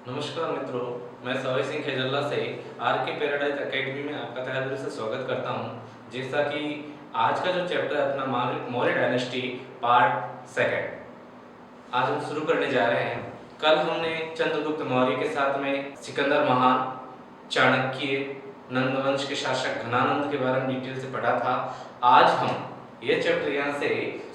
नमस्कार मित्रों, मैं सवाई सिंह खेजल्ला से आर के पैराडाइज एकेडमी में आपका तहे दिल से स्वागत करता हूं। जैसा कि आज का जो चैप्टर है अपना मौर्य डायनेस्टी पार्ट सेकंड आज हम शुरू करने जा रहे हैं। कल हमने चंद्रगुप्त मौर्य के साथ में सिकंदर महान, चाणक्य, नंदवंश के शासक घनानंद के बारे में डिटेल से पढ़ा था। आज हम ये चैप्टर यहाँ से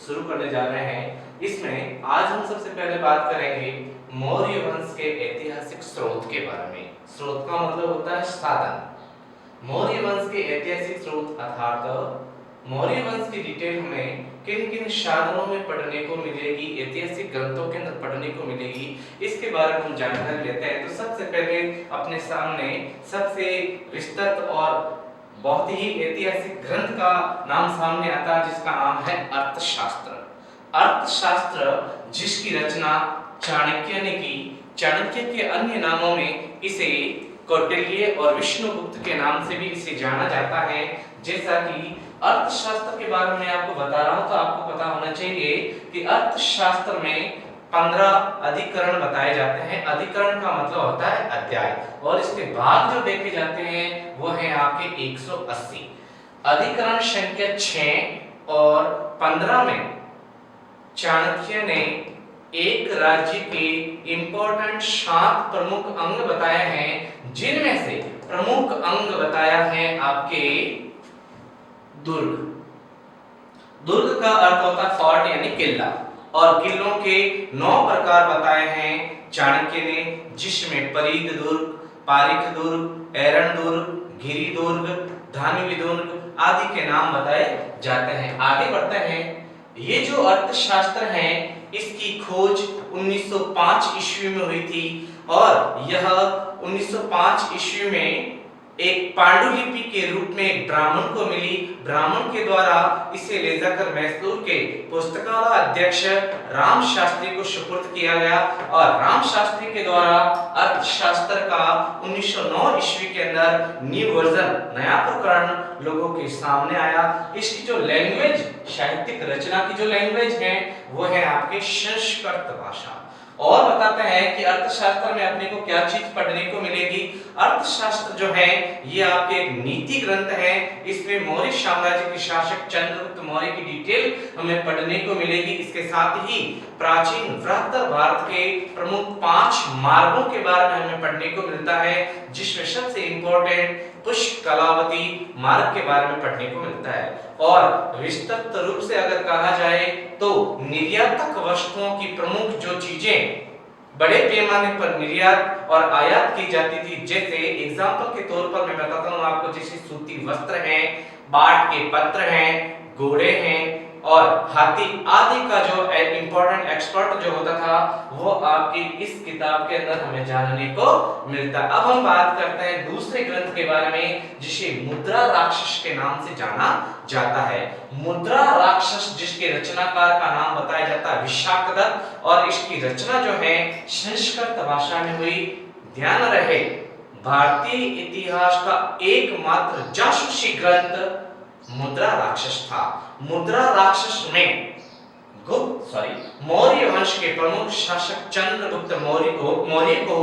शुरू करने जा रहे हैं। इसमें आज हम सबसे पहले बात करेंगे मौर्य वंश के ऐतिहासिक स्रोत के बारे में। स्रोत का मतलब होता है साधन। मौर्य वंश के ऐतिहासिक स्रोत अर्थात मौर्य वंश की डिटेल हमें किन किन साधनों में पढ़ने को मिलेगी, ऐतिहासिक ग्रंथों के अंदर पढ़ने को मिलेगी, इसके बारे में हम जानकारी लेते हैं। तो सबसे पहले अपने सामने सबसे विस्तृत और बहुत ही ऐतिहासिक ग्रंथ का नाम सामने आता है, जिसका नाम है अर्थशास्त्र। अर्थशास्त्र जिसकी रचना चाणक्य ने की। चाणक्य के अन्य नामों में इसे कौटिल्य और विष्णुगुप्त के नाम से भी इसे जाना जाता है। जैसा कि अर्थशास्त्र के बारे में आपको बता रहा हूं, तो आपको पता होना चाहिए कि अर्थशास्त्र में 15 अधिकरण बताए जाते हैं। अधिकरण का मतलब होता है अध्याय, और इसके भाग जो देखे जाते हैं वो है आपके 180। अधिकरण संख्या 6 और 15 में चाणक्य ने एक राज्य के इंपॉर्टेंट 7 प्रमुख अंग बताए हैं, जिनमें से प्रमुख अंग बताया है आपके दुर्ग। दुर्ग का अर्थ होता है फोर्ट यानी किला, और किलों के 9 प्रकार बताए हैं चाणक्य ने, जिसमें परीद दुर्ग, पारिक दुर्ग, एरन दुर्ग, गिरि दुर्ग, धानवी दुर्ग आदि के नाम बताए जाते हैं। आगे बढ़ते हैं। ये जो अर्थशास्त्र है इसकी खोज 1905 ईस्वी में हुई थी, और यह 1905 ईस्वी में एक पांडुलिपि के रूप में एक ब्राह्मण को मिली। ब्राह्मण के द्वारा इसे ले जाकर मैसूर के पुस्तकालय अध्यक्ष राम शास्त्री को सुपुर्द किया गया, और राम शास्त्री के द्वारा अर्थशास्त्र का 1909 ईस्वी के अंदर न्यू वर्जन, नया प्रकरण लोगों के सामने आया। इसकी जो लैंग्वेज, साहित्यिक रचना की जो लैंग्वेज है वो है आपके संस्कृत भाषा। और बताते हैं कि अर्थशास्त्र में अपने को क्या चीज पढ़ने को मिलेगी। अर्थशास्त्र जो है ये आपके एक नीति ग्रंथ है। इसमें मौर्य साम्राज्य के शासक चंद्रगुप्त मौर्य की डिटेल हमें पढ़ने को मिलेगी। इसके साथ ही प्राचीन बृहत्तर भारत के प्रमुख 5 मार्गों के बारे में हमें पढ़ने को मिलता है, जिसमें सबसे इंपॉर्टेंट पुष्प कलावती मार्ग के बारे में पढ़ने को मिलता है। और विस्तृत रूप से अगर कहा जाए तो निर्यातक वस्तुओं की प्रमुख जो चीजें बड़े पैमाने पर निर्यात और आयात की जाती थी, जैसे एग्जांपल के तौर पर मैं बताता हूं आपको, जैसे सूती वस्त्र हैं, बाट के पत्र हैं, घोड़े हैं और हाथी आदि का जो इंपॉर्टेंट एक्सपर्ट जो होता था वो आपकी इस किताब के अंदर हमें जानने को मिलता। अब हम बात करते हैं दूसरे ग्रंथ के बारे में, जिसे मुद्रा राक्षस के नाम से जाना जाता है। मुद्रा राक्षस जिसके रचनाकार का नाम बताया जाता है विशाखदत्त, और इसकी रचना जो है संस्कृत भाषा में हुई। ध्यान रहे, भारतीय इतिहास का एकमात्र जासूसी ग्रंथ मुद्रा राक्षस था। मुद्रा राक्षस में मौर्य वंश के प्रमुख शासक चंद्रगुप्त मौर्य को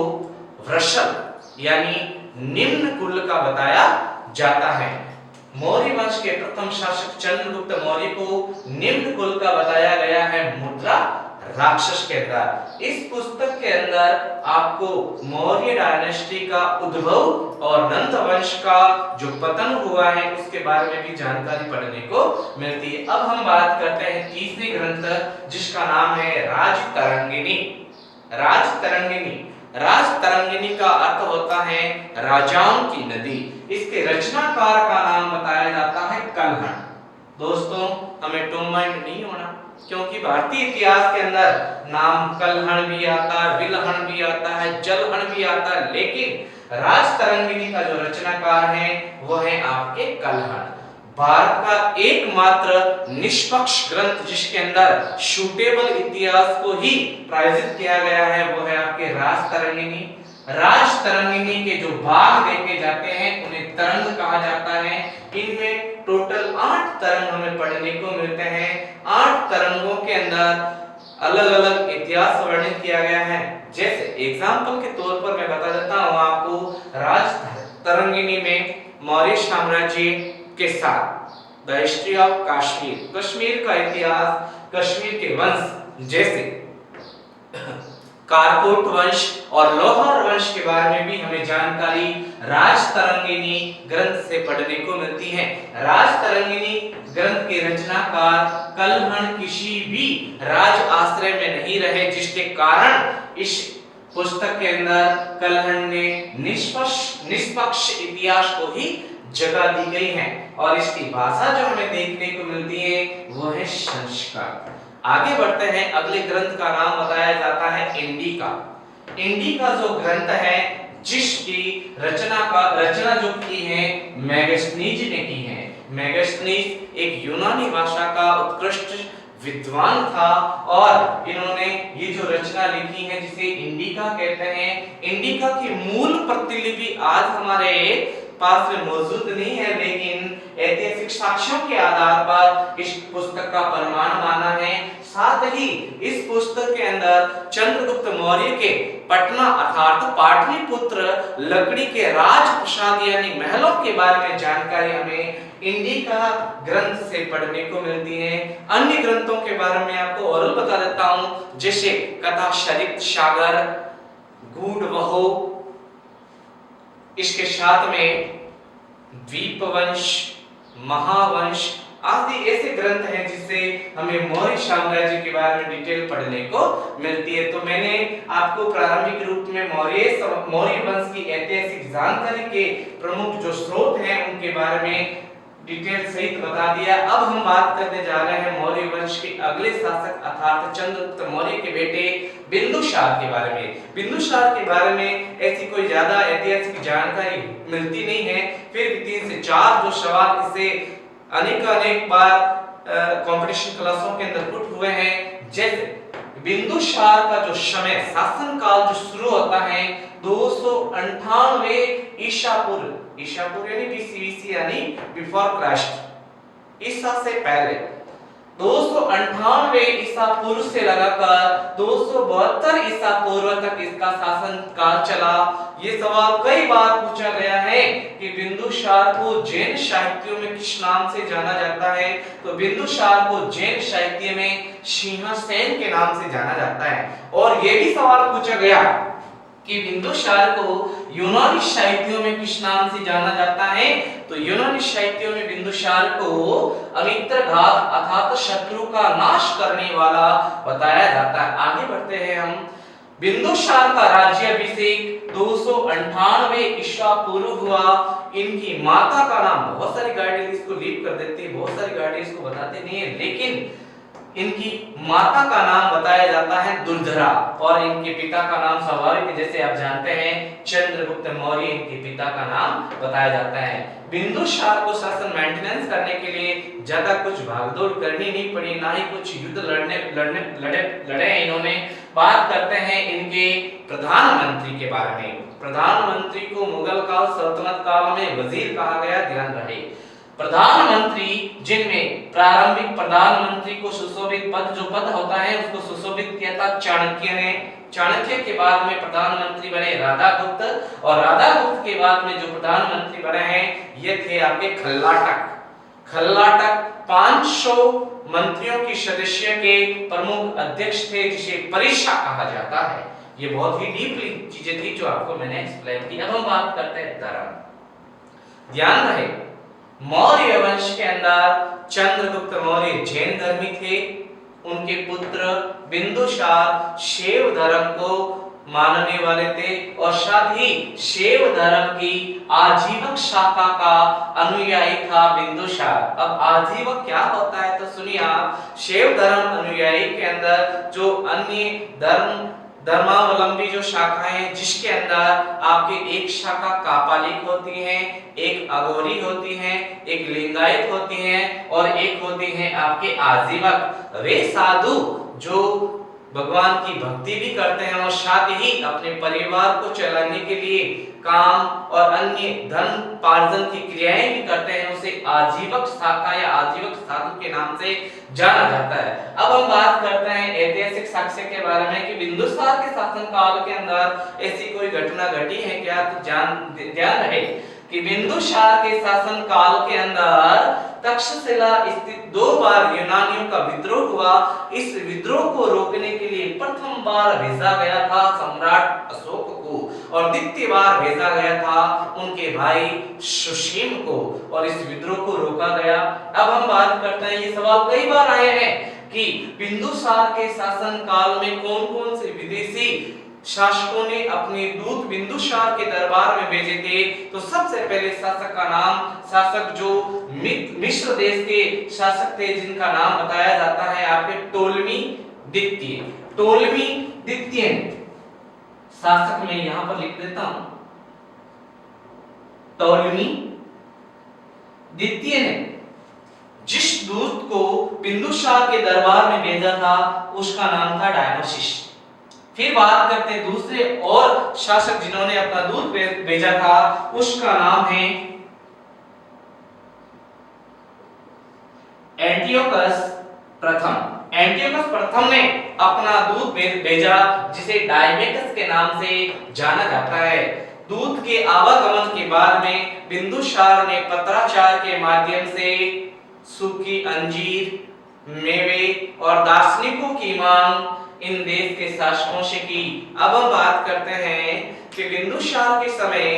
वृषभ यानी निम्न कुल का बताया जाता है। मौर्य वंश के प्रथम शासक चंद्रगुप्त मौर्य को निम्न कुल का बताया गया है मुद्रा राक्षस के अंदर। इस पुस्तक के अंदर आपको मौर्य डायनेस्टी का उद्भव और नंद वंश का जो पतन हुआ है उसके बारे में भी जानकारी पढ़ने को मिलती है। अब हम बात करते हैं तीसरे ग्रंथ, जिसका नाम है राजतरंगिणी। राजतरंगिणी, राजतरंगिणी का अर्थ होता है राजाओं की नदी। इसके रचनाकार का नाम बताया जाता है कल्हण। दोस्तों हमें टू माइंड नहीं होना, क्योंकि भारतीय इतिहास के अंदर नाम कल्हण भी आता है, विलहण भी आता है, जलहण भी आता है, लेकिन राजतरंगिणी का जो रचनाकार है वो है आपके कल्हण। भारत का एकमात्र निष्पक्ष ग्रंथ जिसके अंदर शूटेबल इतिहास को ही प्रायोजित किया गया है वो है आपके राजतरंगिणी। राजतरंगिणी के जो भाग देखे जाते हैं उन्हें तरंग कहा जाता है। इनमें टोटल 8 तरंग हमें पढ़ने को मिलते हैं। 8 तरंगों के अंदर अलग अलग इतिहास वर्णित किया गया है। जैसे एग्जाम्पल के तौर पर मैं बता देता हूँ आपको, राज तरंगिणी में मौर्य साम्राज्य के साथ the history of Kashmir, Kashmir का इतिहास, कश्मीर के वंश जैसे कारकोट वंश और लोहार वंश के बारे में भी हमें जानकारी राज तरंगिणी ग्रंथ से पढ़ने को मिलती है। राज तरंगिणी ग्रंथ के रचनाकार कल्हण किसी भी राज आश्रय में नहीं रहे, जिसके कारण इस पुस्तक के अंदर कल्हण ने निष्पक्ष इतिहास को ही जगह दी गई है। और इसकी भाषा जो हमें देखने को मिलती है वो है संस्कृत। आगे बढ़ते हैं, अगले ग्रंथ का नाम बताया जाता है इंडिका। इंडिका जो ग्रंथ है जिसकी रचना जो की है मेगास्थनीज ने की है। मेगास्थनीज एक यूनानी भाषा का उत्कृष्ट विद्वान था और इन्होंने ये जो रचना लिखी है जिसे इंडिका कहते हैं। इंडिका की मूल प्रतिलिपि आज हमारे पास में मौजूद नहीं है, लेकिन ऐतिहासिक साक्ष्यों के आधार पर इस पुस्तक का प्रमाण माना है। साथ ही इस पुस्तक के अंदर चंद्रगुप्त मौर्य के पटना अर्थात पाटलिपुत्र लकड़ी के राजप्रासाद यानी महलों के बारे में जानकारी हमें इंडिका ग्रंथ से पढ़ने को मिलती है। अन्य ग्रंथों के बारे में आपको और बता देता हूं, जैसे कथा शरित सागर, गूढ़वहो, इसके साथ में द्वीपवंश, महावंश आदि ऐसे ग्रंथ हैं जिससे हमें मौर्य साम्राज्य के बारे में डिटेल पढ़ने को मिलती है। तो मैंने आपको प्रारंभिक रूप में मौर्य वंश की ऐतिहासिक जानकारी के प्रमुख जो स्रोत हैं उनके बारे में डिटेल सहित बता दिया। अब हम बात करने जा रहे हैं मौर्य वंश के अगले शासक अर्थात चंद्रगुप्त मौर्य के बेटे बिंदुसार के बारे में। बिंदुसार के बारे में ऐसी कोई ज्यादा ऐतिहासिक जानकारी मिलती नहीं है, फिर भी 3 से 4 जो सवाल इससे अनेक बार कंपटीशन क्लासों के अंदर पुट हुए हैं। जैसे बिंदुसार का जो समय शासन काल जो शुरू होता है 298 ईसा पूर्व यानी BC यानी बिफोर क्राइस्ट, ईसा से पहले 298 ईसा पूर्व से लगाकर 272 ईसा पूर्व तक इसका शासन काल चला। ये सवाल कई बार पूछा गया है कि बिंदुसार को जैन साहित्यों में किस नाम से जाना जाता है, तो बिंदुसार को जैन साहित्य में सिंहासन के नाम से जाना जाता है। और ये भी सवाल पूछा गया कि बिंदुसार को यूनानी साहित्यों में किस नाम से जाना जाता है, तो यूनानी साहित्यों में बिंदुसार को अमित्रघात अर्थात शत्रु का नाश करने वाला बताया जाता है। आगे बढ़ते हैं हम। बिंदुसार का राज्याभिषेक 298 ईसा पूर्व हुआ। इनकी माता का नाम, बहुत सारी गाइडेंस इसको लीव कर देते हैं, बहुत सारी गाइडेंस को बताते नहीं है, लेकिन इनकी माता का नाम बताया जाता है दुर्धरा और इनके पिता का नाम स्वाभाविक है, जैसे आप जानते हैं चंद्रगुप्त मौर्य इनके पिता का नाम बताया जाता है। बिंदुसार को शासन मेंटेनेंस करने के लिए ज्यादा कुछ भागदौड़ करनी नहीं पड़ी, ना ही कुछ युद्ध लड़े इन्होंने। बात करते हैं इनके प्रधानमंत्री के बारे में। प्रधानमंत्री को मुगल काल सल्तनत काल में वजीर कहा गया, ध्यान रहे। प्रधानमंत्री जिनमें प्रारंभिक प्रधानमंत्री को सुशोभित पद होता है उसको सुशोभित किया था चाणक्य ने। चाणक्य के बाद में प्रधानमंत्री बने राधागुप्त और राधागुप्त के बाद में जो प्रधानमंत्री बने हैं ये थे आपके खल्लाटक 500 मंत्रियों की सदस्य के प्रमुख अध्यक्ष थे, जिसे परिषा कहा जाता है। ये बहुत ही डीपली चीजें थी जो आपको मैंने एक्सप्लेन की। अब हम बात करते हैं धर्म। ध्यान रहे मौर्य वंश के अंदर चंद्रगुप्त मौर्य जैन धर्मी थे। उनके पुत्र बिंदुसार शैव धर्म को मानने वाले थे और साथ ही शैव धर्म की आजीवक शाखा का अनुयायी था बिंदुसार। अब आजीवक क्या होता है तो सुनिए आप। शैव धर्म अनुयायी के अंदर जो अन्य धर्मावलंबी जो शाखाएं हैं जिसके अंदर आपके एक शाखा कापालिक होती है, एक अघोरी होती है, एक लिंगायत होती है और एक होती है आपके आजीवक। वे साधु जो भगवान की भक्ति भी करते हैं और साथ ही अपने परिवार को चलाने के लिए काम और अन्य धन पार्जन की क्रियाएं भी करते हैं, उसे आजीवक शाखा या आजीवक साधु के नाम से जाना जाता है। अब हम बात करते हैं ऐतिहासिक साक्ष्य के बारे में कि बिंदुसार के शासन काल के अंदर ऐसी कोई घटना घटी है क्या, तो ध्यान रहे कि बिंदुसार के शासन काल के अंदर तक्षशिला स्थित 2 बार यूनानियों का विद्रोह हुआ। इस विद्रोह को रोकने के लिए प्रथम बार भेजा गया था सम्राट अशोक को और द्वितीय बार भेजा गया था उनके भाई सुसीम को, और इस विद्रोह को रोका गया। अब हम बात करते हैं, ये सवाल कई बार आए हैं कि बिंदुसार के शासन काल में कौन-कौन से विदेशी शासकों ने अपने दूत बिंदुसार के दरबार में भेजे थे। तो सबसे पहले शासक का नाम, शासक जो मिस्र देश के शासक थे जिनका नाम बताया जाता है आपके टोलमी द्वितीय। टोलमी द्वितीय शासक में यहां पर लिख देता हूं, टोलमी द्वितीय ने जिस दूत को बिंदुसार के दरबार में भेजा था उसका नाम था डायनोसिस। फिर बात करते हैं दूसरे और शासक जिन्होंने अपना दूत भेजा था, उसका नाम है एंटियोकस प्रथम। एंटियोकस प्रथम ने अपना दूत भेजा जिसे डायमेकस के नाम से जाना जाता है। दूत के आवागमन के बाद में बिंदुसार ने पत्राचार के माध्यम से सूखी अंजीर, मेवे और दार्शनिकों की मांग इन देश के शासकों से की। अब हम बात करते हैं कि बिंदुसार के समय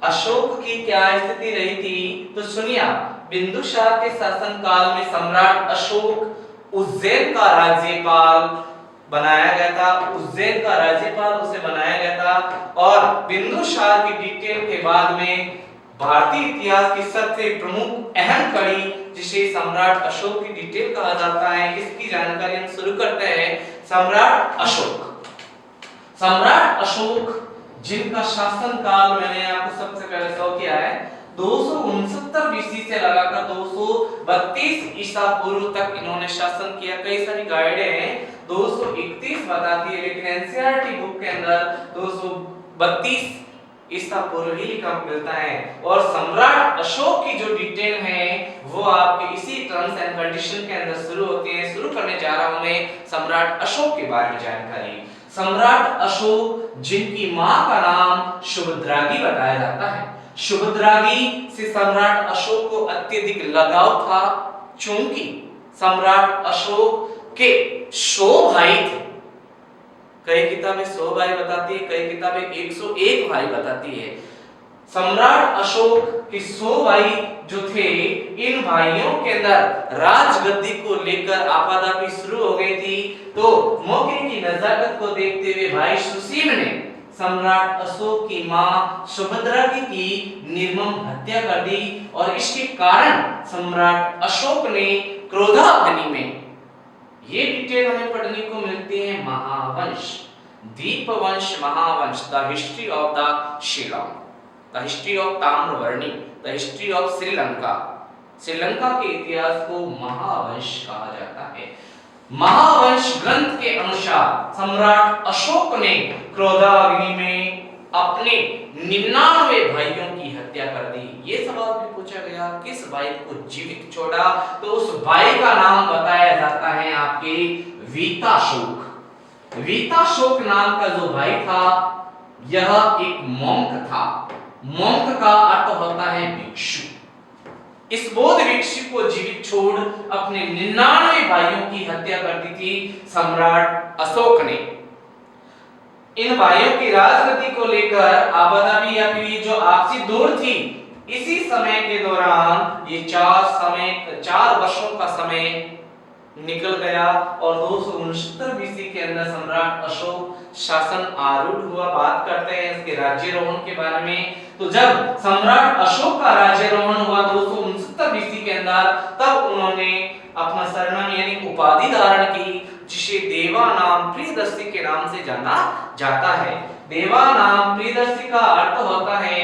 अशोक की क्या स्थिति रही थी, तो सुनिए, बिंदुसार के शासन काल में सम्राट अशोक उज्जैन का राज्यपाल बनाया गया था। उज्जैन का राज्यपाल उसे बनाया गया था और बिंदुसार की डिटेल के बाद में भारतीय इतिहास की सबसे प्रमुख अहम कड़ी जिसे सम्राट अशोक की डिटेल कहा जाता है, इसकी जानकारी हम शुरू करते हैं। सम्राट अशोक, सम्राट अशोक जिनका शासन काल मैंने आपको सबसे पहले शो किया है 269 बीसी से लगाकर 232 ईसा पूर्व तक इन्होंने शासन किया। कई सारी गाइडें हैं 231 बताती है, लेकिन एनसीईआरटी बुक के अंदर 232 ईसा पूर्व ही लिखा मिलता है। और सम्राट अशोक की जो डिटेल है वो आपके इसी टर्म्स एंड कंडीशन के अंदर शुरू होती है। शुरू करने जा रहा हूं मैं सम्राट अशोक के बारे में जानकारी। सम्राट अशोक जिनकी मां का नाम शुभद्रागी बताया जाता है। शुभद्रागी से सम्राट अशोक को अत्यधिक लगाव था, क्योंकि सम्राट अशोक के 100 भाई थे। कई किताबें 100 भाई बताती है, कई किताबें 101 भाई बताती है। सम्राट अशोक के 100 भाई जो थे, इन भाइयों के अंदर राजगद्दी को लेकर आपाधापी शुरू हो गई थी। तो मौके की नजाकत को देखते हुए भाई सुसीम ने सम्राट अशोक की मां सुभद्रागी की निर्मम हत्या कर दी और इसके कारण सम्राट अशोक ने क्रोधाग्नि में, ये डिटेल हमें पढ़ने को मिलती है Mahavamsa, Dipavamsa Mahavamsa, the history of the Shillong, the history of ताम्रवर्णी, the history of Sri Lanka. Sri Lanka के इतिहास को महावंश कहा जाता है। महावंश ग्रंथ के अनुसार सम्राट अशोक ने क्रोधाग्नि में अपने 99 भाइयों की हत्या कर दी। ये सवाल भी पूछा गया किस भाई को जीवित छोड़ा, तो उस भाई का नाम बताया जाता है आपके वीताशोक। वीताशोक नाम का जो भाई था यह एक मॉन्क था। मॉन्क का अर्थ होता है भिक्षु। इस बौद्ध भिक्षु को जीवित छोड़ अपने 99 भाइयों की हत्या कर दी थी सम्राट अशोक ने। इन भाइयों की राजगद्दी को लेकर आबादी या फिर जो आपसी दौड़ थी, इसी समय के दौरान ये 4 वर्षों का समय निकल गया और 269 बीसी के अंदर सम्राट अशोक शासन आरूढ़ हुआ। बात करते हैं इसके राज्यारोहण के बारे में। तो जब सम्राट अशोक का राज्यारोहण हुआ 269 बीसी के अंदर, तब उन्होंने अपना सरनाम यानी उपाधि धारण की, जिसे देवानाम प्रियदर्शी के नाम से जाना जाता है। देवानाम प्रियदर्शी का अर्थ होता है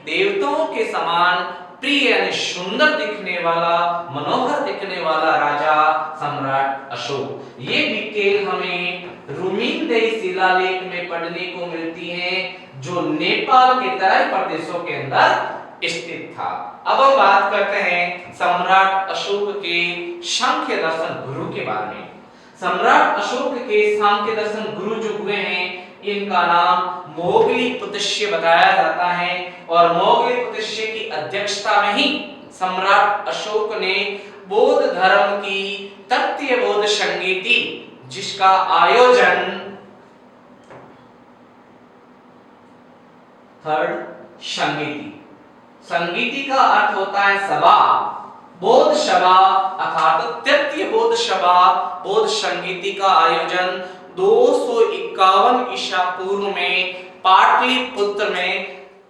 देवताओं के समान प्रिय यानी सुंदर दिखने वाला, मनोहर दिखने वाला राजा सम्राट अशोक। ये डिटेल हमें रुमिनदेई शिलालेख में पढ़ने को मिलती है, जो नेपाल के तराई प्रदेशों के अंदर स्थित था। अब हम बात करते हैं सम्राट अशोक के सांख्य दर्शन गुरु के बारे में। सम्राट अशोक के सांख्य दर्शन गुरु जो हुए हैं, इनका नाम मोगलीपुत्स्य बताया जाता है, और मोगलीपुत्स्य की अध्यक्षता में ही सम्राट अशोक ने बौद्ध धर्म की तृतीय बौद्ध संगीति, जिसका आयोजन थर्ड संगीति का अर्थ होता है सभा, बौद्ध सभा अर्थात तृतीय बौद्ध सभा बौद्ध संगीति का आयोजन 251 ईसा पूर्व में पाटलिपुत्र में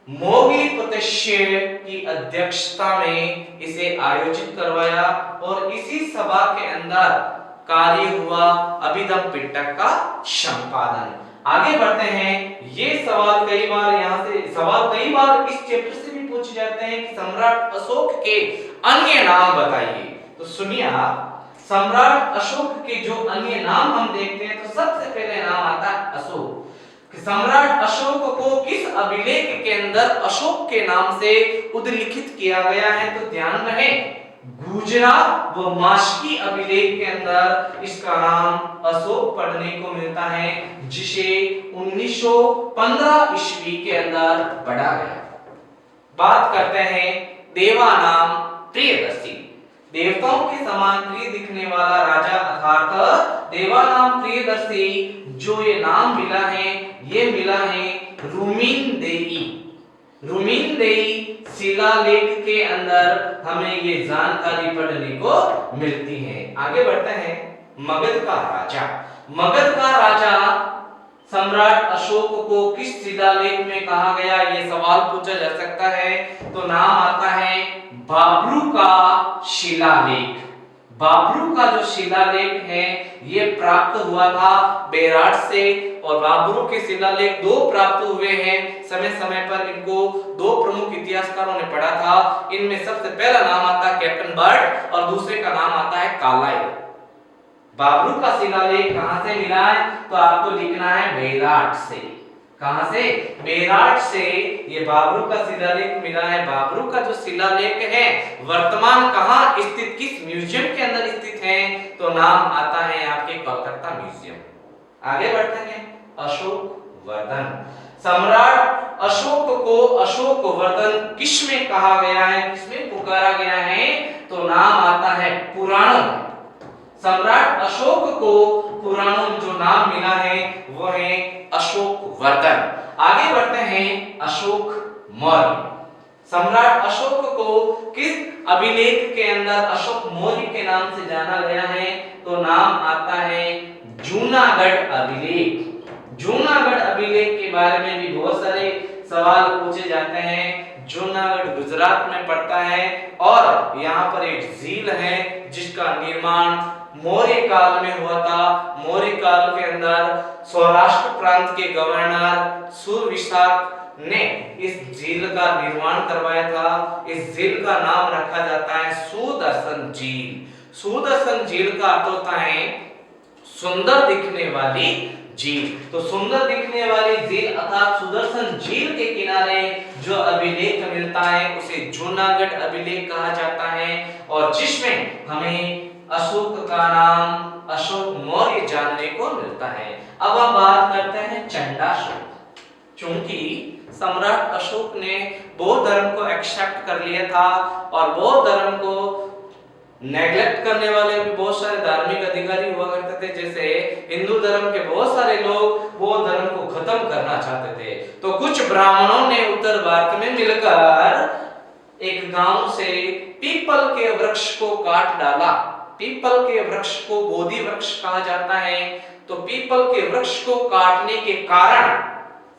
मोगलीपुत्स्य की अध्यक्षता में इसे आयोजित करवाया, और इसी सभा के अंदर कार्य हुआ अभिधम पिटक का संपादन। आगे बढ़ते हैं। ये सवाल कई बार इस चैप्टर से भी पूछे जाते हैं कि सम्राट अशोक के अन्य नाम बताइए। तो सुनिए आप, सम्राट अशोक के जो अन्य नाम हम देखते हैं, तो सबसे पहले नाम आता है अशोक। सम्राट अशोक को किस अभिलेख के अंदर अशोक के नाम से उल्लिखित किया गया है, तो ध्यान रहे गुजरात व मास्की अभिलेख के अंदर इसका नाम अशोक पढ़ने को मिलता है, जिसे 1915 ईस्वी के अंदर पढ़ा गया। बात करते हैं देवानाम प्रियदर्शी। देवताओं के समान प्रिय दिखने वाला राजा अर्थात देवानाम प्रियदर्शी, जो ये नाम मिला है, ये मिला है रुमिनदेई शिलालेख के अंदर हमें ये जानकारी पढ़ने को मिलती है। आगे बढ़ते हैं। मगध का राजा सम्राट अशोक को किस शिलालेख में कहा गया, ये सवाल पूछा जा सकता है। तो नाम आता है बाबरू का शिलालेख। बाबरू का जो शिलालेख है, ये प्राप्त हुआ था बेराट से, और बाबरू के शिलालेख 2 प्राप्त हुए हैं। समय समय पर इनको 2 प्रमुख इतिहासकारों ने पढ़ा था। इनमें सबसे पहला नाम आता है कैप्टन बर्ट, और दूसरे का नाम आता है कालाइल। बाबरू का शिलालेख कहां से मिला है, तो आपको लिखना है बेराट से। कहां से? बेराट से ये बाबरू का शिलालेख मिला है। बाबरू का जो शिलालेख है वर्तमान कहां स्थित, किस म्यूजियम के अंदर स्थित है, तो नाम आता है आपके कोलकाता म्यूजियम। आगे बढ़ते हैं। अशोक वर्धन। सम्राट अशोक को अशोक वर्धन किसमें कहा गया है, किसमें पुकारा गया है, तो नाम आता है पुराणों में। सम्राट अशोक को पुराणों में जो नाम मिला है वो है अशोक वर्धन। आगे बढ़ते हैं। अशोक मौर्य। सम्राट अशोक को किस अभिलेख के अंदर अशोक मौर्य के नाम से जाना गया है, तो नाम आता है जूनागढ़ अभिलेख। जूनागढ़ अभिलेख के बारे में भी बहुत सारे सवाल पूछे जाते हैं। जूनागढ़ गुजरात में पड़ता है, और यहाँ पर एक झील है जिसका निर्माण मौर्य काल में हुआ था। मौर्य काल के अंदर सौराष्ट्र प्रांत के गवर्नर सुरविशाख ने इस झील का निर्माण करवाया था। इस झील का नाम रखा जाता है सुदर्शन झील। सुदर्शन झील का अर्थ होता है सुंदर दिखने वाली झील। तो सुंदर दिखने वाली झील अर्थात सुदर्शन झील के किनारे जो अभिलेख मिलता है उसे जूनागढ़ अभिलेख कहा जाता है, और जिसमें हमें अशोक का नाम अशोक मौर्य जानने को मिलता है। अब हम बात करते हैं चंडाशोक। चूंकि सम्राट अशोक ने बौद्ध धर्म को एक्सेप्ट कर लिया था, और बौद्ध धर्म को नेग्लेक्ट करने वाले भी बहुत सारे धार्मिक अधिकारी हुआ करते थे। जैसे हिंदू धर्म के बहुत सारे लोग बौद्ध धर्म को खत्म करना चाहते थे, तो कुछ ब्राह्मणों ने उत्तर भारत में मिलकर एक गांव से पीपल के वृक्ष को काट डाला। पीपल के वृक्ष को बोधि वृक्ष कहा जाता है। तो पीपल के वृक्ष को काटने के कारण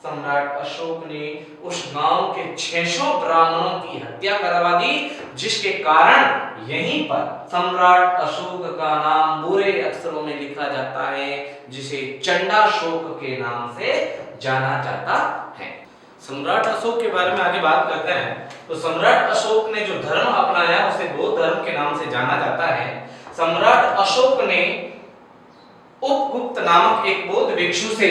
सम्राट अशोक ने उस गांव के 600 ब्राह्मणों की हत्या करवा दी, जिसके कारण यहीं पर सम्राट अशोक का नाम बुरे अक्षरों में लिखा जाता है, जिसे चंडाशोक के नाम से जाना जाता है। सम्राट अशोक के बारे में आगे बात करते हैं। तो सम्राट अशोक ने जो धर्म अपनाया उसे बौद्ध धर्म के नाम से जाना जाता है। सम्राट अशोक ने उपगुप्त नामक एक बौद्ध भिक्षु से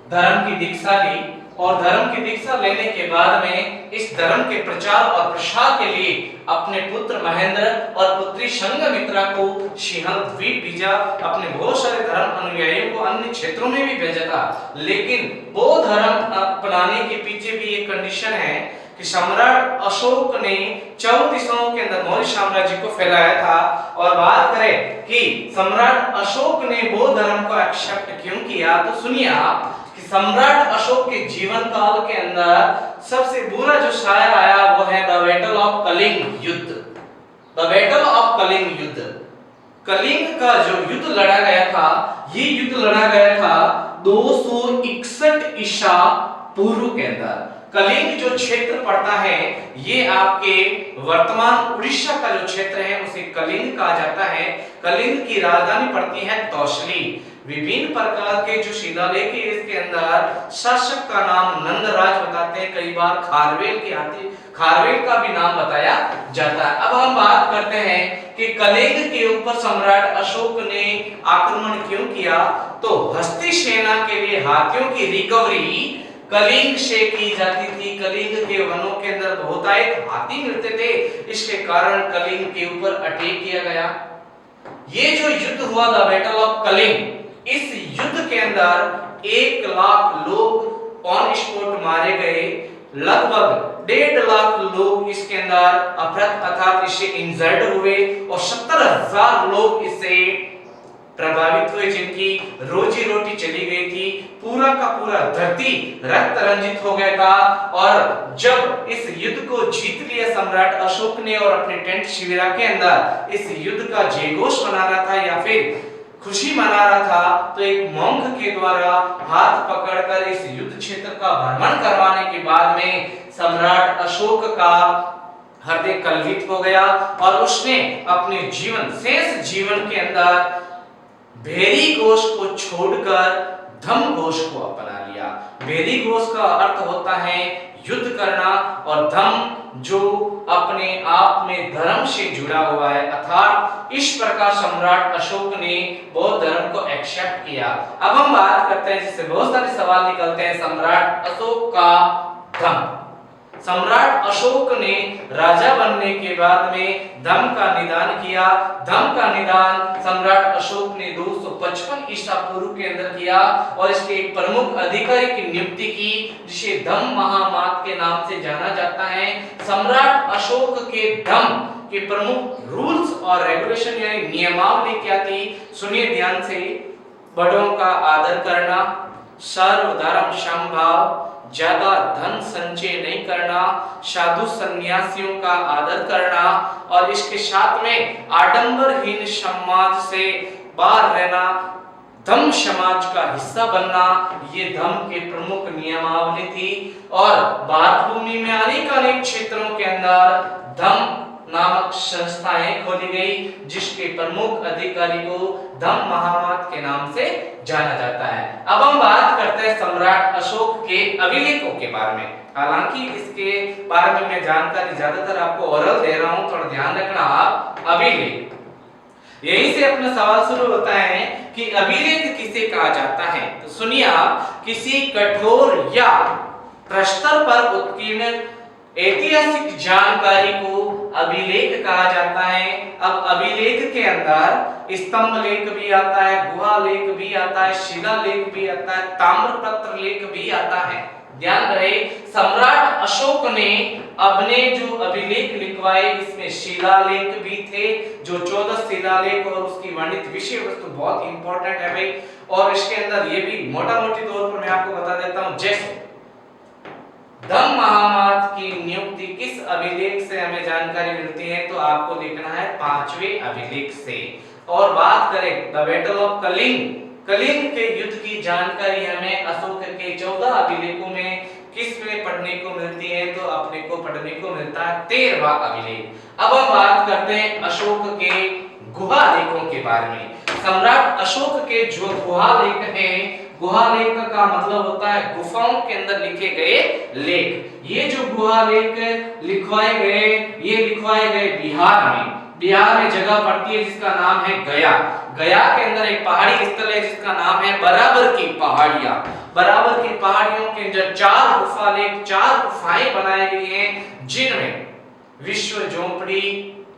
धर्म की दीक्षा ली और धर्म की दीक्षा लेने के बाद में इस धर्म के प्रचार और प्रसार के लिए अपने पुत्र महेंद्र और पुत्री संघमित्रा को सिंहल द्वीप भेजा। अपने बहुत सारे धर्म अनुयायियों को अन्य क्षेत्रों में भी भेजा था, लेकिन बौद्ध धर्म अपनाने के पीछे भी एक कंडीशन है कि सम्राट अशोक ने 14 दिशाओं के अंदर मौर्य साम्राज्य को फैलाया था। और बात करें कि सम्राट अशोक ने बौद्ध धर्म को एक्सेप्ट क्यों किया, तो सुनिए आप कि सम्राट अशोक के जीवन काल के अंदर सबसे बुरा जो साया आया वो है द बैटल ऑफ कलिंग युद्ध। द बैटल ऑफ कलिंग युद्ध, कलिंग का जो युद्ध लड़ा गया था, ये युद्ध लड़ा गया था 261 ईसा पूर्व के अंदर। कलिंग जो क्षेत्र पड़ता है ये आपके वर्तमान उड़ीसा का जो क्षेत्र है उसे कलिंग कहा जाता है। कलिंग की राजधानी पड़ती है तौसली। विभिन्न प्रकार के जो शिलालेख है इसके अंदर शासक का नाम नंदराज बताते हैं, कई बार खारवेल के आते खारवेल का भी नाम बताया जाता है। अब हम बात करते हैं कि कलिंग के ऊपर सम्राट अशोक ने आक्रमण क्यों किया, तो हस्ती सेना के लिए हाथियों की रिकवरी कलिंग से की जाती थी। कलिंग के वनों के अंदर बहुतायत हाथी मिलते थे, इसके कारण कलिंग के ऊपर अटैक किया गया। ये जो युद्ध हुआ था बैटल ऑफ कलिंग, इस युद्ध के अंदर 1 लाख लोग ऑन स्पॉट मारे गए, लगभग 1.5 लाख लोग इसके अंदर अर्थात इससे इंजर्ड हुए और 70,000 लोग इससे प्रभावित हुए, जिनकी रोजी रोटी चली गई थी। पूरा का पूरा धरती रक्त रंजित हो गया था। और जब इस युद्ध को जीत लिया सम्राट अशोक ने और अपने टेंट शिविरा के अंदर इस युद्ध का जयघोष मना रहा था या फिर खुशी मना रहा था, तो एक मॉन्क के द्वारा हाथ पकड़कर इस युद्ध क्षेत्र का भ्रमण करवाने के बाद में सम्राट अशोक का हृदय कलवित हो गया और उसने अपने शेष जीवन के अंदर भेरी घोष को छोड़कर धम्म घोष को अपना लिया। भेरी घोष का अर्थ होता है युद्ध करना और धम्म जो अपने आप में धर्म से जुड़ा हुआ है, अर्थात इस प्रकार सम्राट अशोक ने बौद्ध धर्म को एक्सेप्ट किया। अब हम बात करते हैं जिससे बहुत सारे सवाल निकलते हैं सम्राट अशोक का धम्म। सम्राट अशोक ने राजा बनने के बाद में धम्म का निदान किया। धम्म का निदान सम्राट अशोक ने 255 ईसा पूर्व के अंदर किया और इसके एक प्रमुख अधिकारी की नियुक्ति की जिसे धम्म महामात के नाम से जाना जाता है। सम्राट अशोक के धम्म के प्रमुख रूल्स और रेगुलेशन यानी नियमावली क्या थी, सुनिए ध्यान से। बड़ों का आदर करना, सर्वधर्म समभाव, ज्यादा धन संचय नहीं करना, साधु सन्यासियों का आदर करना और इसके साथ में आडंबरहीन समाज से बाहर रहना, धम्म समाज का हिस्सा बनना, ये धम्म के प्रमुख नियमावली थी। और भारत भूमि में अनेक क्षेत्रों के अंदर धम्म नामक संस्थाएं खोली गई जिसके प्रमुख अधिकारी को धम्म महामात के नाम से जाना जाता है। अब हम बात करते हैं सम्राट अशोक के अभिलेखों के बारे में। हालांकि इसके बारे में मैं जानकारी ज्यादातर आपको ओरल दे रहा हूं, थोड़ा ध्यान रखना आप। अभिलेख, यहीं से अपना सवाल शुरू होता है कि अभिलेख किसे कहा जाता है। तो सुनिए आप, किसी कठोर या प्रस्तर पर उत्कीर्ण ऐतिहासिक जानकारी को अभिलेख कहा जाता है। अब अभिलेख के अंदर स्तंभ लेख भी आता है, गुहा लेख भी आता है, शिला लेख भी आता है, ताम्रपत्र लेख भी आता है। ध्यान रहे, सम्राट अशोक ने अपने जो अभिलेख लिखवाए इसमें शिलालेख भी थे, जो 14 शिलालेख और उसकी वर्णित विषय वस्तु बहुत इंपॉर्टेंट है भाई। और इसके अंदर ये भी मोटा मोटी तौर पर मैं आपको बता देता हूं, जैसे धम्म महामात की नियुक्ति किस अभिलेख से हमें जानकारी मिलती है, तो आपको देखना है 5वें अभिलेख से। और बात करें the battle of Kalinga, Kalinga के युद्ध की जानकारी हमें अशोक के 14 अभिलेखों में किस में पढ़ने को मिलती है, तो अपने को पढ़ने को मिलता है 13वां अभिलेख। अब हम बात करते हैं अशोक के गुहा लेखों के बारे में। सम्राट अशोक के जो गुहा लेख हैं गुहा लेख का मतलब होता है गुफाओं के अंदर लिखे गए लेख। ये जो गुहा लेख लिखवाए गए बिहार में जगह पड़ती है जिसका नाम है गया। गया के अंदर एक पहाड़ी स्थल है जिसका नाम है बराबर की पहाड़ियां। बराबर की पहाड़ियों के अंदर 4 गुफा लेख, 4 गुफाएं बनाई गई हैं जिनमें विश्व झोपड़ी,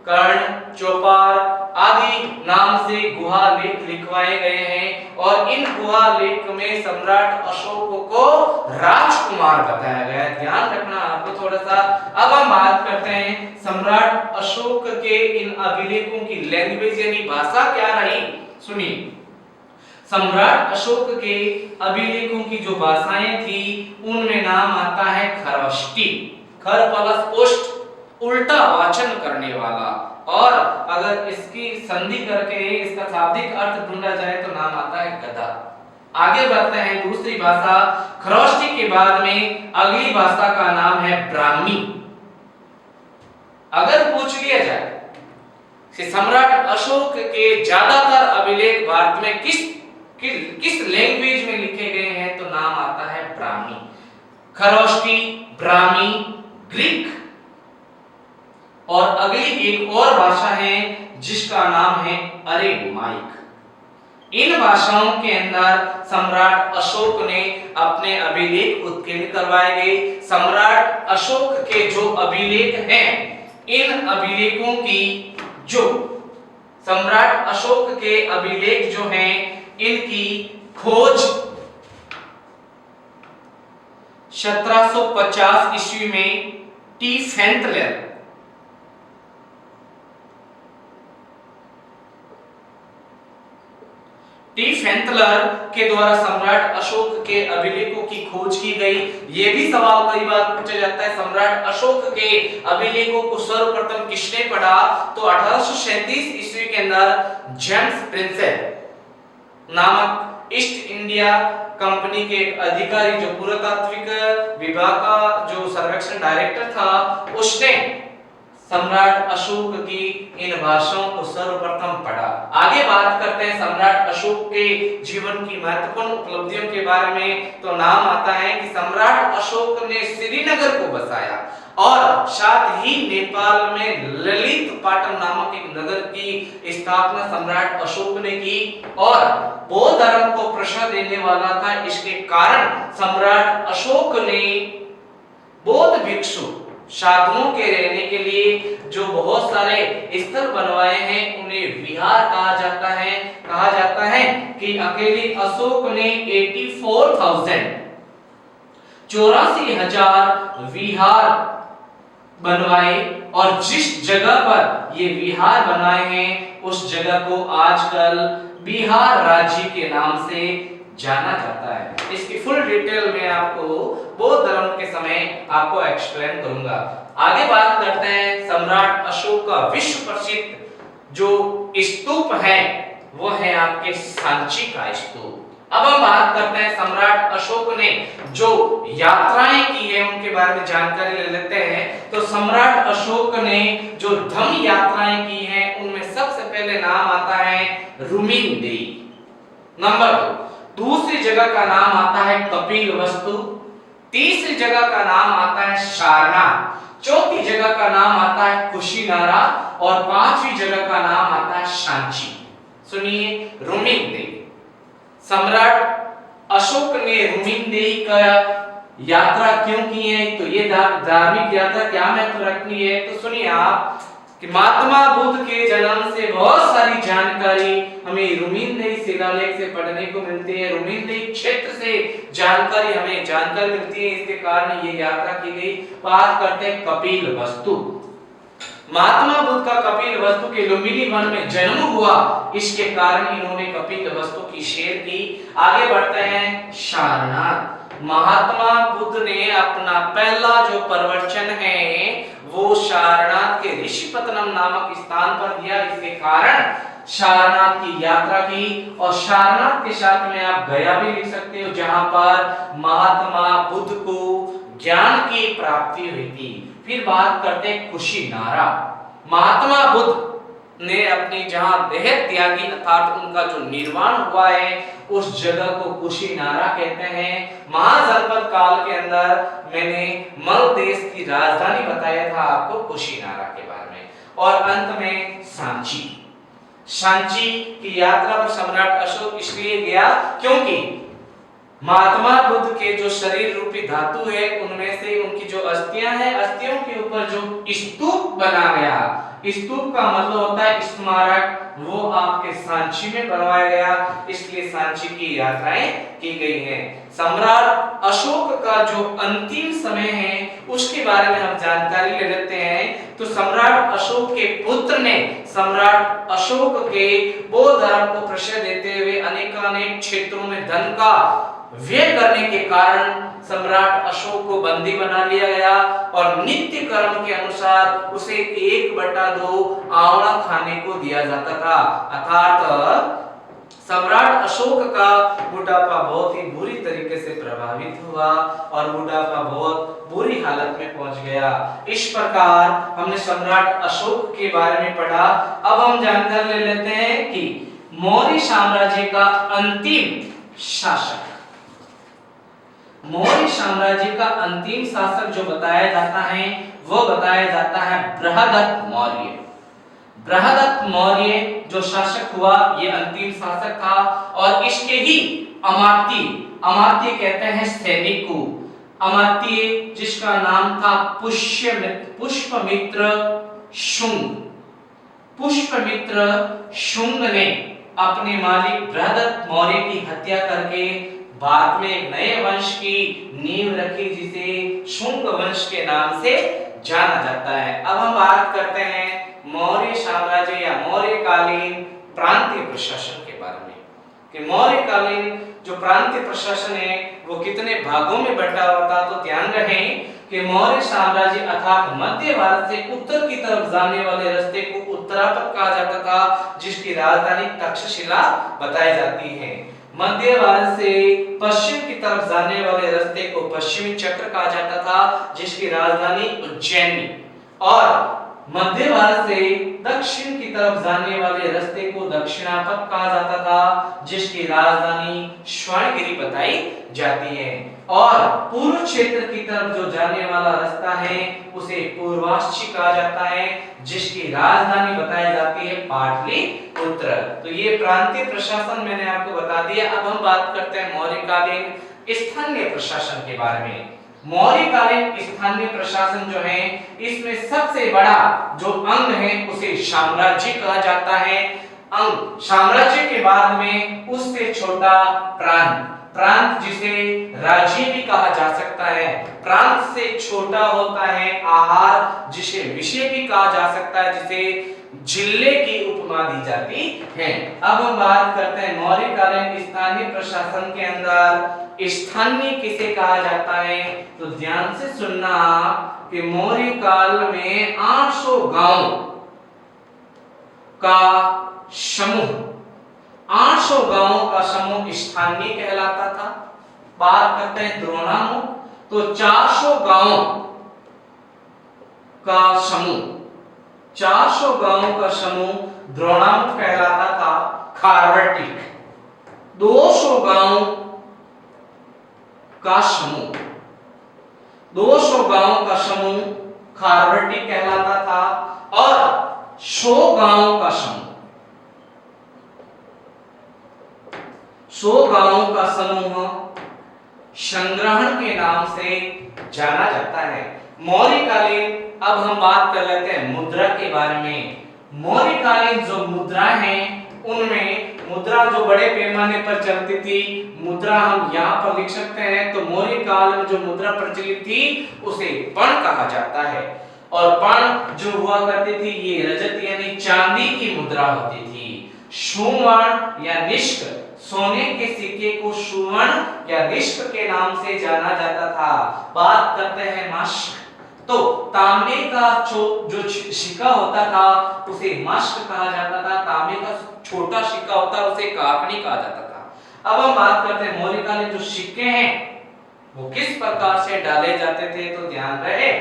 कर्ण, चौपार आदि नाम से गुहा लेख लिखवाए गए हैं। और इन गुहा लेख में सम्राट अशोक को राजकुमार बताया गया है। ध्यान रखना आपको थोड़ा सा। अब हम बात करते हैं सम्राट अशोक के इन अभिलेखों की लैंग्वेज यानी भाषा क्या रही। सुनिए, सम्राट अशोक के अभिलेखों की जो भाषाएं थी उनमें नाम आता है खरवष्टि, खर प्लस उष्ट, उल्टा वाचन करने वाला। और अगर इसकी संधि करके इसका शाब्दिक अर्थ ढूंढा जाए तो नाम आता है गधा। आगे बढ़ते हैं दूसरी भाषा खरवष्टि के बाद में अगली भाषा का नाम है ब्राह्मी। अगर पूछ लिया जाए कि सम्राट अशोक के ज्यादातर अभिलेख भारत में किस लैंग्वेज में लिखे गए हैं तो नाम आता है ब्राह्मी। खरवष्टि, ब्राह्मी, ग्रीक और अगली एक और भाषा है जिसका नाम है अरेमाइक। इन भाषाओं के अंदर सम्राट अशोक ने अपने अभिलेख उत्कीर्ण करवाए गए। सम्राट अशोक के जो अभिलेख हैं, इन अभिलेखों की जो सम्राट अशोक के अभिलेख जो हैं इनकी खोज 1750 ईस्वी में टी फेंतलर के द्वारा सम्राट अशोक के अभिलेखों की खोज की गई। यह भी सवाल कई बार पूछा जाता है सम्राट अशोक के अभिलेखों को सर्वप्रथम किसने पढ़ा तो 1837 ईस्वी के अंदर जेम्स प्रिंसेप नामक ईस्ट इंडिया कंपनी के एक अधिकारी जो पुरातात्विक विभाग का जो सर्वेक्षण डायरेक्टर था उसने सम्राट अशोक की इन भाषाओं को सर्वप्रथम पढ़ा। आगे बात करते हैं सम्राट अशोक के जीवन की महत्वपूर्ण उपलब्धियों के बारे में तो नाम आता है कि सम्राट अशोक ने श्रीनगर को बसाया और साथ ही नेपाल में ललित पाटन नामक एक नगर की स्थापना सम्राट अशोक ने की और बौद्ध धर्म को प्रश्रय देने वाला था। इसके कारण सम्राट अशोक ने बौद्ध भिक्षु साधुओं के रहने के लिए जो बहुत सारे स्थल बनवाए हैं उन्हें विहार कहा जाता है कि अकेले अशोक ने 84,000 विहार बनवाए और जिस जगह पर ये विहार बनाए हैं उस जगह को आजकल बिहार राज्य के नाम से जाना जाता है। इसकी फुल डिटेल में आपको बौद्ध धर्म के समय आपको एक्सप्लेन करूंगा। आगे बात करते हैं सम्राट अशोक का विश्व प्रसिद्ध जो स्तूप है वो है आपके सांची का स्तूप। अब हम बात करते हैं सम्राट अशोक ने जो यात्राएं की है उनके बारे में जानकारी ले लेते हैं। तो सम्राट अशोक ने जो धम्म यात्राएं की हैं उनमें सबसे पहले नाम आता है रुमिनदेई। नंबर 2 दूसरी जगह का नाम आता है कपिलवस्तु, तीसरी जगह का नाम आता है सारनाथ, चौथी जगह का नाम आता है कुशीनारा और पांचवी जगह का नाम आता है सांची। सुनिए, रुमिनदेई। सम्राट अशोक ने रुमिनदेई का यात्रा क्यों की है तो ये धार्मिक यात्रा क्या महत्व रखनी है तो सुनिए आप कि महात्मा बुद्ध के जन्म से बहुत सारी जानकारी हमें रुमिनदेई शिलालेख से पढ़ने को मिलती है। रुमिनदेई क्षेत्र से हमें जानकारी मिलती है, इसके कारण ये यात्रा की गई। बात करते हैं कपिलवस्तु। महात्मा बुद्ध का कपिलवस्तु के लुम्बिनी वन में जन्म हुआ, इसके कारण इन्होंने कपिलवस्तु की सैर की। आगे बढ़ते हैं सारनाथ। महात्मा बुद्ध ने अपना पहला जो प्रवचन है वो सारनाथ के ऋषिपतनम नामक स्थान पर दिया, इसके कारण सारनाथ की यात्रा की। और सारनाथ के साथ में आप गया भी लिख सकते हो जहां पर महात्मा बुद्ध को ज्ञान की प्राप्ति हुई थी। फिर बात करते हैं कुशीनारा। महात्मा बुद्ध ने अपनी जहां देह त्यागी अर्थात उनका जो निर्वाण हुआ है उस जगह को कुशीनारा कहते हैं। महाजनपद काल के अंदर मैंने मल देश की राजधानी बताया था आपको कुशीनारा के बारे में। और अंत में सांची। सांची की यात्रा पर सम्राट अशोक इसलिए गया क्योंकि महात्मा बुद्ध के जो शरीर रूपी धातु है उनमें से उनकी जो अस्थियां हैं, अस्थियों के ऊपर जो स्तूप बना गया, स्तूप का मतलब होता है स्मारक, वो आपके सांची में बनवाया गया, इसलिए सांची की यात्राएं की गई हैं। सम्राट अशोक का जो अंतिम समय है उसके बारे में हम जानकारी ले लेते हैं। तो सम्राट अशोक के पुत्र ने सम्राट अशोक के बौद्ध धर्म को प्रश्रय देते हुए अनेकानेक क्षेत्रों में धन का व्यय करने के कारण सम्राट अशोक को बंदी बना लिया गया और नित्य कर्म के अनुसार उसे 1/2 आंवला खाने को दिया जाता था। अर्थात सम्राट अशोक का बुढ़ापा बहुत ही बुरी तरीके से प्रभावित हुआ और बुढ़ापा बहुत बुरी हालत में पहुंच गया। इस प्रकार हमने सम्राट अशोक के बारे में पढ़ा। अब हम जानकारी ले लेते हैं कि मौर्य साम्राज्य का अंतिम शासक, मौर्य साम्राज्य का अंतिम शासक जो बताया जाता है वो बताया जाता है बृहदत्त मौर्य। बृहदत्त मौर्य जो शासक हुआ ये अंतिम शासक था और इसके ही अमात्य, अमात्य कहते हैं सैनिक को, अमात्य जिसका नाम था पुष्यमित्र शुंग। पुष्यमित्र शुंग ने अपने मालिक बृहदत्त मौर्य की हत्या करके बाद में एक नए वंश की नींव रखी जिसे शुंग वंश के नाम से जाना जाता है। अब हम बात करते हैं मौर्य साम्राज्य या मौर्यकालीन प्रांतीय प्रशासन के बारे में कि मौर्यकालीन जो प्रांतीय प्रशासन है वो कितने भागों में बंटा हुआ था। तो ध्यान रहे कि मौर्य साम्राज्य अर्थात मध्य भारत से उत्तर की तरफ जाने वाले रास्ते को उत्तरापथ कहा जाता था जिसकी राजधानी तक्षशिला बताई जाती है। मध्य भारत से पश्चिम की तरफ जाने वाले रास्ते को पश्चिमी चक्र कहा जाता था जिसकी राजधानी उज्जैनी, और मध्य भारत से दक्षिण की तरफ जाने वाले रास्ते को दक्षिणापथ कहा जाता था जिसकी राजधानी स्वर्णगिरी बताई जाती है, और पूर्व क्षेत्र की तरफ जो जाने वाला रास्ता है उसे पूर्वाश्ची कहा जाता है जिसकी राजधानी बताई जाती है पाटलिपुत्र। तो ये प्रांतीय प्रशासन मैंने आपको बता दिया। अब हम बात करते हैं मौर्यकालीन स्थानीय प्रशासन के बारे में। मौर्यकालीन स्थानीय प्रशासन जो है इसमें सबसे बड़ा जो अंग है उसे साम्राज्य कहा जाता है। अंग साम्राज्य के बाद में उससे छोटा प्रांत, प्रांत जिसे राज्य भी कहा जा सकता है। प्रांत से छोटा होता है आहार जिसे विषय भी कहा जा सकता है, जिसे जिले की उपमा दी जाती है। अब हम बात करते हैं मौर्यकालीन स्थानीय प्रशासन के अंदर स्थानीय किसे कहा जाता है। तो ध्यान से सुनना कि मौर्य काल में 800 गांव का समूह, 800 गांवों का समूह स्थानीय कहलाता था। बात करते हैं द्रोणामुख तो 400 गांवों का समूह, 400 गांवों का समूह द्रोणामुख कहलाता था। खारवटी 200 गांव का समूह, 200 गांव का समूह खारवटी कहलाता था, और 100 गांव का समूह, 100 गांवों का समूह संग्रहण के नाम से जाना जाता है। मौर्यकालीन, अब हम बात कर लेते हैं मुद्रा के बारे में। मौर्यकालीन जो मुद्रा हैं उनमें मुद्रा जो बड़े पैमाने पर चलती थी, मुद्रा हम यहाँ पर लिख सकते हैं। तो मौर्य काल में जो मुद्रा प्रचलित थी उसे पण कहा जाता है, और पण जो हुआ करती थी ये रजत यानी चांदी की मुद्रा होती थी। सुवर्ण या निष्क, सोने के सिक्के को सुवर्ण या निष्क के नाम से जाना जाता था। बात करते हैं मष्क, तो तांबे का जो सिक्का होता था उसे मष्क कहा जाता था, तांबे का छोटा सिक्का होता है उसे काकनी कहा जाता था। अब हम बात करते हैं मौर्यकालीन जो सिक्के हैं वो किस प्रकार से डाले जाते थे। तो ध्यान रहे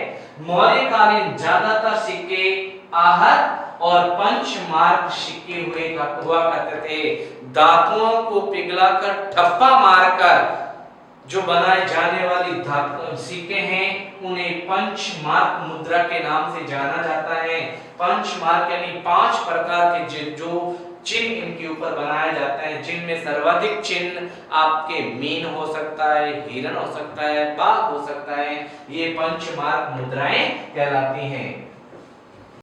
मौर्यकालीन ज्यादातर सिक्के आहत और पंचमार्क सिक्के हुआ करते थे। धातुओं को पिघलाकर ठप्पा मारकर जो बनाए जाने वाली धातु सिक्के हैं उन्हें पंचमार्क मुद्रा के नाम से जाना जाता है। पंचमार्क यानी 5 प्रकार के जो चिन्ह इनके ऊपर बनाए जाते हैं, जिनमें सर्वाधिक चिन्ह आपके मीन हो सकता है, हिरण हो सकता है, बाघ हो सकता है, ये पंचमार्क मुद्राएं कहलाती हैं।